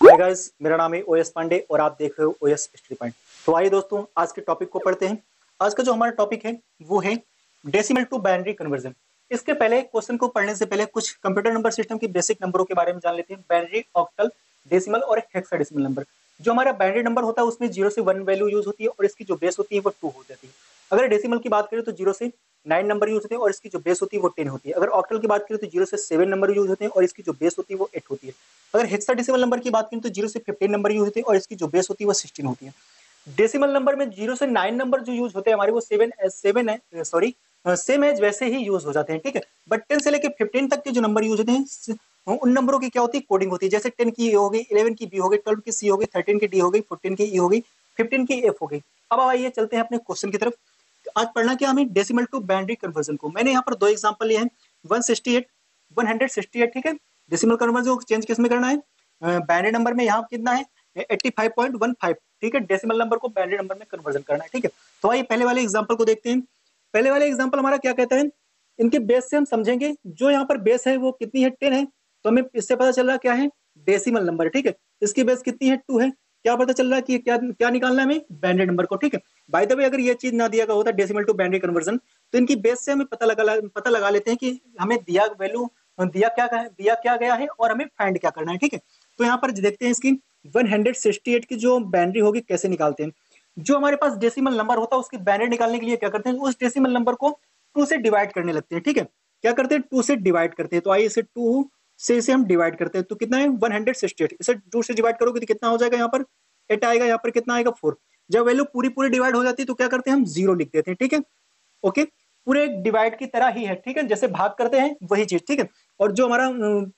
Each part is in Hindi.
हाय गाइस, मेरा नाम है ओएस पांडे और आप देख रहे हो ओएस स्टडी पॉइंट। तो आइए दोस्तों, आज के टॉपिक को पढ़ते हैं। आज का जो हमारा टॉपिक है वो है डेसिमल टू बाइनरी कन्वर्जन। इसके पहले क्वेश्चन को पढ़ने से पहले कुछ कंप्यूटर नंबर सिस्टम की बेसिक नंबरों के बारे में जान लेते हैं। बाइनरी, ऑक्टल, डेसिमल और हेक्साडेसिमल नंबर। जो हमारा बाइनरी नंबर होता है उसमें 0 से 1 वैल्यू यूज होती है और इसकी जो बेस होती है वो 2 हो जाती है। अगर डेसिमल की बात करें तो 0 से 9 नंबर यूज होते हैं और इसकी जो बेस होती है वो 10 होती है। अगर ऑक्टल की बात करें तो 0 से 7 नंबर यूज होते हैं और इसकी जो बेस होती है वो 8 होती है। अगर हेक्साडेसिमल नंबर की बात करें तो 0 से 15 नंबर यूज होते हैं और इसकी जो बेस होती है वो 16 होती है। डेसिमल नंबर में 0 से 9 नंबर जो यूज होते हैं हमारे वो सेवन है, सॉरी, सेम एज वैसे ही यूज हो जाते हैं, ठीक है। बट 10 से लेकर 15 तक के जो नंबर यूज होते हैं उन नंबरों की क्या होती है, कोडिंग होती है। जैसे 10 की ए हो गई, 11 की बी हो गई, 12 की सी हो गई, 13 की डी हो गई, 14 की ई हो गई, 15 की एफ हो गई। अब आइए चलते हैं अपने क्वेश्चन की तरफ। आज पढ़ना क्या हमें, डेसिमल टू बाइनरी कन्वर्जन को। मैंने यहाँ पर दो एग्जांपल लिए हैं, 168, 168, ठीक है। डेसिमल कन्वर्जन को चेंज किस में करना है, बाइनरी नंबर में यहाँ कितना है 85.15, ठीक है। डेसिमल नंबर को बाइनरी नंबर में कन्वर्जन करना है, ठीक है। तो आइए पहले वाले एग्जांपल को देखते हैं। पहले वाले एग्जांपल हमारा क्या कहता है, इनके बेस से हम समझेंगे। जो यहाँ पर बेस है वो कितनी है, 10 है। तो हमें इससे पता चल रहा क्या है, डेसिमल नंबर, ठीक है। इसकी बेस कितनी है, 2 है। क्या पता चल रहा है कि क्या क्या निकालना है हमें, बाइनरी नंबर को, ठीक है। बाय द वे, अगर ये चीज ना दिया गया होता डेसिमल टू बाइनरी कन्वर्जन, तो इनकी बेस से हमें पता लगा लेते हैं कि हमें दिया वैल्यू दिया क्या गया है और हमें फाइंड क्या करना है, ठीक है। तो यहाँ पर देखते हैं इसकी 168 की जो बाइनरी होगी कैसे निकालते हैं। जो हमारे पास डेसिमल नंबर होता है उसकी बाइनरी निकालने के लिए क्या करते हैं, उस डेसिमल नंबर को 2 से डिवाइड करने लगते हैं, ठीक है। क्या करते हैं, 2 से डिवाइड करते हैं। तो आइए इसे 2 से इसे हम डिवाइड करते हैं तो कितना है 168। इसे 2 से डिवाइड करोगे तो कितना हो जाएगा, यहाँ पर 8 आएगा, यहाँ पर कितना आएगा 4। जब वैल्यू पूरी पूरी डिवाइड हो जाती है तो क्या करते हैं, हम 0 लिख देते हैं, ठीक है। ओके, पूरे डिवाइड की तरह ही है, ठीक है। जैसे भाग करते हैं वही चीज, ठीक है। और जो हमारा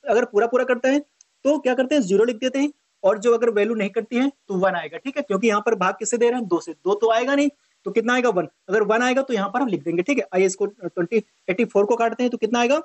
अगर पूरा पूरा करता है तो क्या करते हैं, 0 लिख देते हैं। और जो अगर वैल्यू नहीं करती है तो 1 आएगा, ठीक है। क्योंकि यहाँ पर भाग किससे दे रहे हैं, 2 से। 2 तो आएगा नहीं, तो कितना आएगा 1। अगर 1 आएगा तो यहाँ पर हम लिख देंगे, ठीक है। आइए इसको 84 को काटते हैं तो कितना आएगा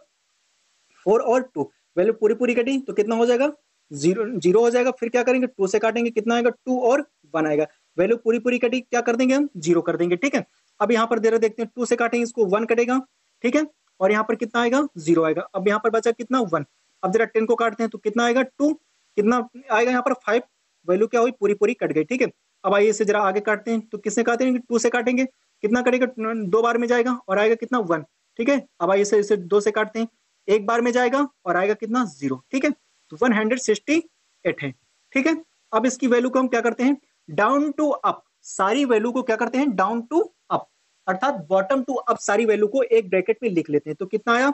4 और 2। वैल्यू पूरी पूरी कटी तो कितना हो जाएगा, 0 0 हो जाएगा। फिर क्या करेंगे, 2 से काटेंगे, कितना आएगा 2 और 1 आएगा। वैल्यू पूरी पूरी कटी, क्या कर देंगे हम, 0 कर देंगे, ठीक है। अब यहाँ पर दे रहे देखते हैं, 2 से काटेंगे इसको 1 कटेगा, ठीक है। और यहाँ पर कितना आएगा, 0 आएगा। अब यहाँ पर बचा कितना, 1। अब जरा 10 को काटते हैं तो कितना आएगा 2, कितना आएगा यहाँ पर 5। वैल्यू क्या हुई, पूरी पूरी कट गई, ठीक है। अब आइए इसे जरा आगे काटते हैं तो किससे काटेंगे, 2 से काटेंगे, कितना कटेगा, 2 बार में जाएगा और आएगा कितना 1, ठीक है। अब आइए इसे 2 से काटते हैं, एक बार में जाएगा और आएगा कितना 0, ठीक है। तो 168 है, ठीक है। अब इसकी वैल्यू को हम क्या करते हैं, डाउन टू अप। सारी वैल्यू को क्या करते हैं, डाउन टू अप, अर्थात बॉटम टू अप सारी वैल्यू को एक ब्रैकेट में लिख लेते हैं। तो कितना आया,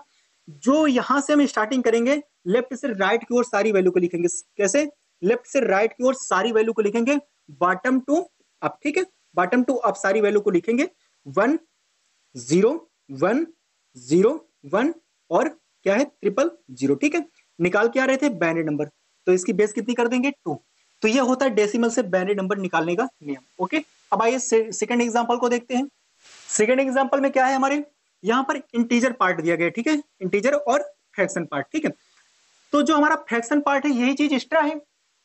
जो यहां से हम स्टार्टिंग करेंगे, लेफ्ट से राइट की ओर सारी वैल्यू को लिखेंगे। कैसे, लेफ्ट से राइट की ओर सारी वैल्यू को लिखेंगे बॉटम टू अप, ठीक है। बॉटम टू अप सारी वैल्यू को लिखेंगे 1 0 1 0 1 और क्या है 000, ठीक है। निकाल के आ रहे थे बाइनरी नंबर, तो इसकी बेस कितनी कर देंगे 2। तो ये होता है डेसिमल से बाइनरी नंबर निकालने का नियम, ओके। अब आइए सेकंड एग्जांपल को देखते हैं। सेकंड एग्जांपल में क्या है हमारे, यहाँ पर इंटीजर पार्ट दिया गया, ठीक है। इंटीजर और फ्रैक्शन पार्ट, ठीक है। तो जो हमारा फ्रैक्शन पार्ट है यही चीज एक्स्ट्रा है।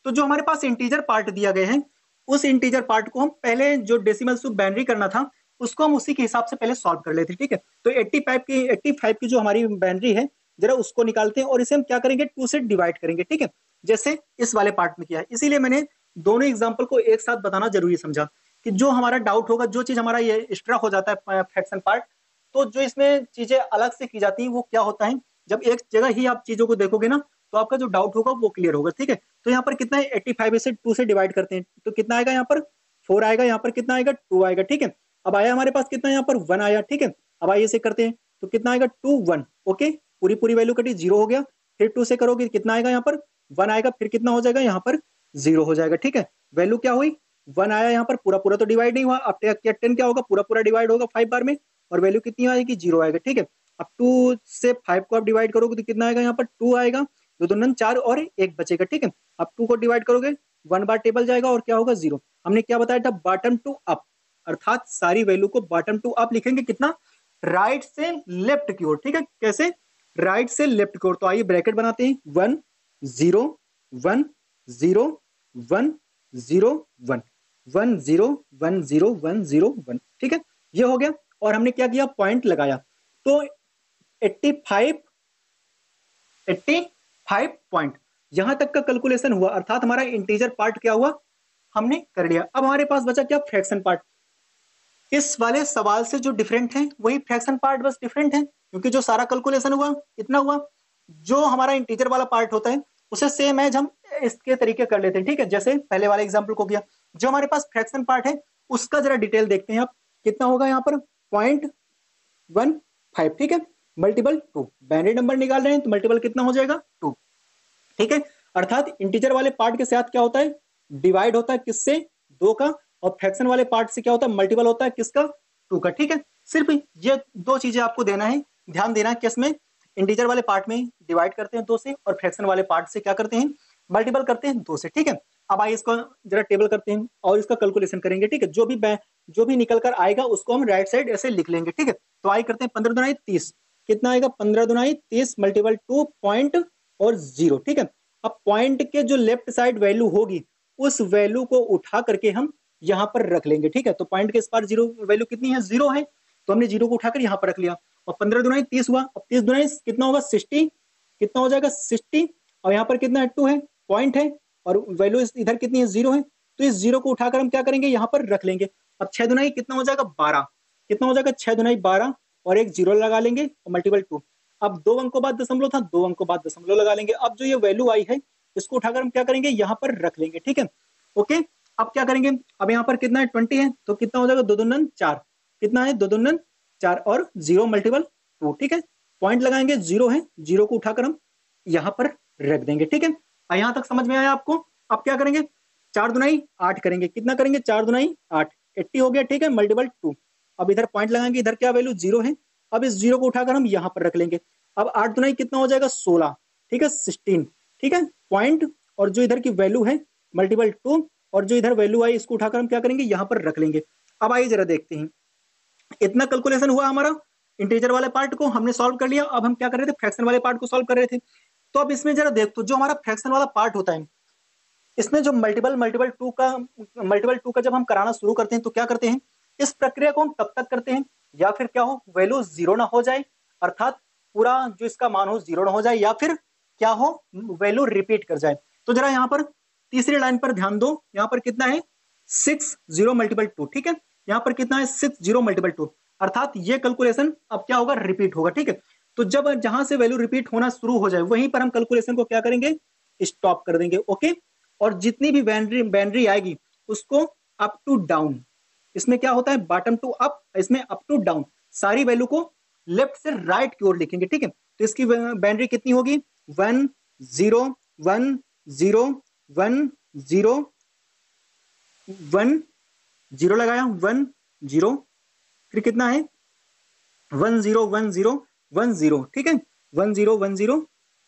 तो जो हमारे पास इंटीजर पार्ट दिया गया है, उस इंटीजर पार्ट को हम पहले जो डेसिमल टू बाइनरी करना था उसको हम उसी के हिसाब से पहले सॉल्व कर लेते हैं, ठीक है। तो 85 की जो हमारी बाइनरी है, जरा उसको निकालते हैं और इसे हम क्या करेंगे 2 से डिवाइड करेंगे, ठीक है। जैसे इस वाले पार्ट में किया है। इसीलिए मैंने दोनों एग्जाम्पल को एक साथ बताना जरूरी समझा कि जो हमारा डाउट होगा, जो चीज हमारा ये एक्स्ट्रा हो जाता है फ्रैक्शन पार्ट, तो जो इसमें चीजें अलग से की जाती है वो क्या होता है, जब एक जगह ही आप चीजों को देखोगे ना तो आपका जो डाउट होगा वो क्लियर होगा, ठीक है। तो यहाँ पर कितना है 85 से 2 से डिवाइड करते हैं तो कितना आएगा, यहाँ पर 4 आएगा, यहाँ पर कितना आएगा 2 आएगा, ठीक है। अब आया हमारे पास कितना, यहाँ पर 1 आया, ठीक है। अब आइए इसे करते हैं तो कितना आएगा 2 1, ओके। पूरी पूरी वैल्यू कटी, 0 हो गया। फिर 2 से करोगे कितना आएगा, यहाँ पर 1 आएगा, फिर कितना हो जाएगा, यहाँ पर 0 हो जाएगा, ठीक है। वैल्यू क्या हुई, 1 आया, यहाँ पर पूरा पूरा तो डिवाइड नहीं हुआ। अब 10 क्या होगा, पूरा पूरा डिवाइड होगा 5 बार में और वैल्यू कितनी आएगी, 0 आएगा, ठीक है। अब 2 से 5 को आप डिवाइड करोगे तो कितना आएगा, यहाँ पर 2 आएगा, दो दो नन 4 और एक बचेगा, ठीक है। अब 2 को डिवाइड करोगे 1 बार टेबल जाएगा और क्या होगा 0। हमने क्या बताया था, बॉटम टू अप, अर्थात सारी वैल्यू को बॉटम टू अप लिखेंगे, कितना, राइट से लेफ्ट की ओर, ठीक है। कैसे, राइट से लेफ्ट की ओर। तो आइए ब्रैकेट बनाते हैं, 1 0 1 0 1 0 1 1 0 1 0 1 0 1, ठीक है। ये हो गया। और हमने क्या किया, पॉइंट लगाया। तो 85 85 पॉइंट, यहां तक का कैलकुलेशन हुआ, अर्थात हमारा इंटीजर पार्ट क्या हुआ, हमने कर लिया। अब हमारे पास बचा क्या, फ्रैक्शन पार्ट। इस वाले सवाल से जो डिफरेंट है वही फ्रैक्शन पार्ट बस डिफरेंट है, क्योंकि जो सारा कैलकुलेशन हुआ इतना हुआ। जो हमारा इंटीजर वाला पार्ट होता है उसे सेम एज हम इसके तरीके कर लेते हैं, ठीक है, जैसे पहले वाले एग्जाम्पल को किया। जो हमारे पास फ्रैक्शन पार्ट है उसका जरा डिटेल देखते हैं आप, कितना होगा यहाँ पर 0.15, ठीक है, मल्टीपल 2, बाइनरी नंबर निकाल रहे हैं तो मल्टीपल कितना हो जाएगा 2, ठीक है। अर्थात इंटीजर वाले पार्ट के साथ क्या होता है, डिवाइड होता है किससे, 2 का, और फ्रैक्शन वाले पार्ट से क्या होता है, मल्टीपल होता है किसका, 2 का, ठीक है। सिर्फ ये दो चीजें आपको देना है, ध्यान देना है कि इसमें इंटीजर वाले पार्ट में डिवाइड करते हैं 2 से, और फ्रैक्शन वाले पार्ट से क्या करते हैं, मल्टीपल करते हैं 2 से, ठीक है। अब आइए इसको जरा टेबल करते हैं और इसका कैलकुलेशन करेंगे, ठीक है। जो भी निकल कर आएगा उसको हम राइट साइड ऐसे लिख लेंगे, ठीक है। तो आइए करते हैं 15 दुनाई 30, कितना आएगा 15 दुनाई 30 मल्टीपल 2 पॉइंट और 0, ठीक है। अब पॉइंट के जो लेफ्ट साइड वैल्यू होगी उस वैल्यू को उठा करके हम यहाँ पर रख लेंगे, ठीक है। तो पॉइंट के इस पार जीरो वैल्यू कितनी है, 0 है, तो हमने 0 को उठाकर यहाँ पर रख लिया। और 15 दुनाई 30 हुआ, अब 30 दुनाई कितना होगा 60, कितना हो जाएगा 60, और यहाँ पर कितना 2 है, पॉइंट है, और वैल्यू इधर कितनी है 0 है, तो इस 0 को उठाकर हम क्या करेंगे, यहाँ पर रख लेंगे। अब 6 दुनाई कितना हो जाएगा 12, कितना हो जाएगा 6 दुनाई 12, और एक 0 लगा लेंगे और मल्टीपल 2। अब 2 अंकों बाद दशमलव था, 2 अंकों बाद दशमलव लगा लेंगे। अब जो ये वैल्यू आई है इसको उठाकर हम क्या करेंगे, यहाँ पर रख लेंगे, ठीक है, ओके। अब क्या करेंगे, अब यहाँ पर कितना है 20 है, तो कितना हो जाएगा 2 दूनी 4, कितना है 2 दूनी 4, और 0 मल्टीपल 2, ठीक है। पॉइंट लगाएंगे, 0 है, 0 को उठाकर हम यहाँ पर रख देंगे, ठीक है। यहाँ तक समझ में आया आपको। अब क्या करेंगे, 4 दुनाई 8 करेंगे, कितना करेंगे 4 दुनाई 8, 80 हो गया, ठीक है, मल्टीपल 2। अब इधर पॉइंट लगाएंगे, इधर क्या वैल्यू 0 है, अब इस 0 को उठाकर हम यहाँ पर रख लेंगे। अब 8 दुनाई कितना हो जाएगा 16, ठीक है, 16, ठीक है, पॉइंट, और जो इधर की वैल्यू है मल्टीपल 2, और जो इधर वैल्यू आई इसको उठाकर हम क्या करेंगे, यहाँ पर रख लेंगे। अब आइए जरा देखते हैं, इतना कैलकुलेशन हुआ हमारा, इंटीजर वाले पार्ट को हमने सॉल्व कर लिया। अब हम क्या कर रहे थे, फ्रैक्शन वाले पार्ट को सॉल्व कर रहे थे। तो अब इसमें जरा देख, तो जो हमारा फ्रैक्शन वाला पार्ट होता है इसमें जो मल्टीपल टू का जब हम कराना शुरू करते हैं तो क्या करते हैं, इस प्रक्रिया को हम तब तक करते हैं या फिर क्या हो, वैल्यू 0 ना हो जाए, अर्थात पूरा जो इसका मान हो 0 ना हो जाए, या फिर क्या हो, वैल्यू रिपीट कर जाए। तो जरा यहाँ पर तीसरी लाइन पर ध्यान दो, यहाँ पर कितना है 6 0 मल्टीपल 2, ठीक है, यहाँ पर कितना है 6 0 मल्टीपल 2, अर्थात ये कैलकुलेशन अब क्या होगा, रिपीट होगा, ठीक है। तो जब जहां से वैल्यू रिपीट होना शुरू हो जाए वहीं पर हम कैलकुलेशन को क्या करेंगे, स्टॉप कर देंगे, ओके। और जितनी भी बाउंड्री आएगी उसको अप टू डाउन, इसमें क्या होता है बॉटम टू अप, इसमें अप टू डाउन, सारी वैल्यू को लेफ्ट से राइट की ओर लिखेंगे, ठीक है। तो इसकी बाउंड्री कितनी होगी 1 0 1 0 1 0 1 0 लगाया 1 0, फिर कितना है 1 0 1 0 1 0, ठीक है, 1 0 1 0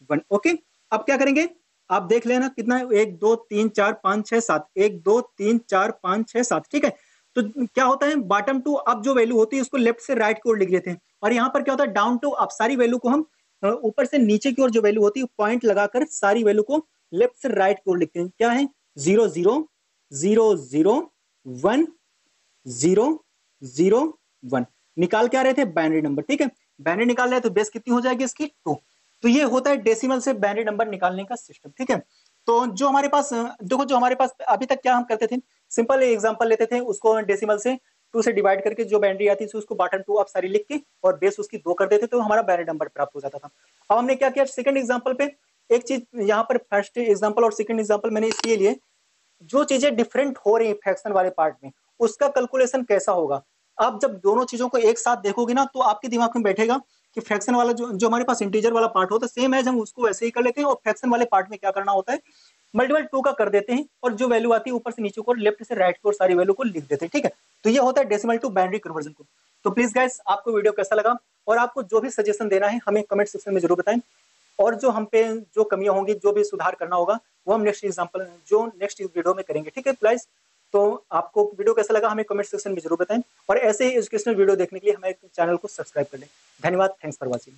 1, ओके। अब क्या करेंगे, आप देख लेना कितना है 1 2 3 4 5 6 7, 1 2 3 4 5 6 7, ठीक है। तो क्या होता है बॉटम टू अप जो वैल्यू होती है उसको लेफ्ट से राइट की ओर लिख लेते हैं, और यहाँ पर क्या होता है डाउन टू अप, सारी वैल्यू को हम ऊपर से नीचे की ओर जो वैल्यू होती है पॉइंट लगाकर सारी वैल्यू को लेफ्ट से राइट की ओर लिखते हैं। क्या है 0 0 0 0 1 0 0 1, निकाल के आ रहे थे बाइनरी नंबर, ठीक है, बाइनरी निकाल रहे हैं तो बेस कितनी हो जाएगी इसकी 2। तो ये होता है डेसिमल से बाइनरी नंबर निकालने का सिस्टम, ठीक है। तो जो हमारे पास देखो, जो हमारे पास अभी तक क्या हम करते थे, सिंपल एग्जांपल लेते थे, उसको डेसिमल से 2 से डिवाइड करके जो बाइनरी आती थी उसको बॉटम टू अप सारी लिख के और बेस उसकी 2 कर देते तो हमारा बाइनरी नंबर प्राप्त हो जाता था। अब हमने क्या किया, सेकंड एग्जांपल पे एक चीज, यहाँ पर फर्स्ट एग्जांपल और सेकंड एग्जांपल मैंने इसलिए लिए, जो चीजें डिफरेंट हो रही है फ्रैक्शन वाले पार्ट में उसका कैलकुलेशन कैसा होगा। आप जब दोनों चीजों को एक साथ देखोगे ना तो आपके दिमाग में बैठेगा कि फ्रैक्शन वाला जो हमारे पास इंटीजर वाला पार्ट होता है सेम है, हम उसको वैसे ही कर लेते हैं, और फ्रैक्शन वाले पार्ट में क्या करना होता है मल्टीपल 2 का कर देते हैं, और जो वैल्यू आती है ऊपर से नीचे को लेफ्ट से राइट को सारी वैल्यू को लिख देते हैं, ठीक है। तो ये होता है डेसिमल टू बाइनरी कन्वर्जन को। तो प्लीज गाइस आपको वीडियो कैसा लगा, और आपको जो भी सजेशन देना है हमें कमेंट सेक्शन में जरूर बताएं, और जो हम पे जो कमियां होंगी जो भी सुधार करना होगा वो हम नेक्स्ट वीडियो में करेंगे, ठीक है गाइस। तो आपको वीडियो कैसा लगा हमें कमेंट सेक्शन में जरूर बताएं, और ऐसे ही एजुकेशनल वीडियो देखने के लिए हमारे चैनल को सब्सक्राइब कर लें। धन्यवाद, थैंक्स फॉर वॉचिंग।